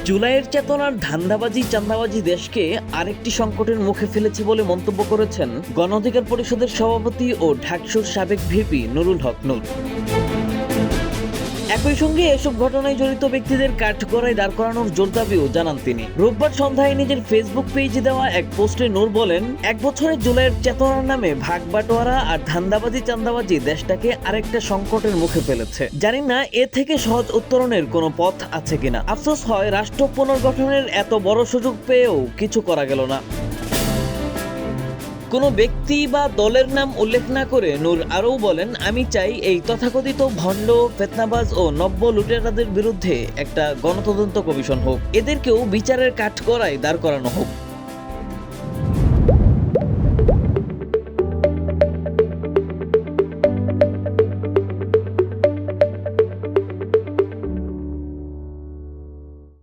জুলাইয়ের চেতনার ধান্দাবাজি চাঁদাবাজি দেশকে আরেকটি সংকটের মুখে ফেলেছে বলে মন্তব্য করেছেন গণ অধিকার পরিষদের সভাপতি ও ঢাকসুর সাবেক ভিপি নুরুল হক নূর। একই সঙ্গে এসব ঘটনায় জড়িত ব্যক্তিদের কাঠগড়ায় দাঁড় করানোর জোর দাবিও জানান তিনি। রোববার সন্ধ্যায় নিজের ফেসবুক পেজে দেওয়া এক পোস্টে নূর বলেন, এক বছরে জুলাইয়ের চেতনার নামে ভাগ বাটোয়ারা আর ধান্দাবাজি চাঁদাবাজি দেশটাকে আরেকটা সংকটের মুখে ফেলেছে। জানি না এ থেকে সহজ উত্তরণের কোনো পথ আছে কিনা। আফসোস হয় রাষ্ট্র পুনর্গঠনের এত বড় সুযোগ পেয়েও কিছু করা গেল না। কোনো ব্যক্তি বা দলের নাম উল্লেখ না করে নূর আরও বলেন, আমি চাই এই তথাকথিত ভণ্ড, ফেতনাবাজ ও নব্য লুটেরাদের বিরুদ্ধে একটা গণতদন্ত কমিশন হোক। এদেরকেও বিচারের কাঠগড়ায় দাঁড় করানো হোক।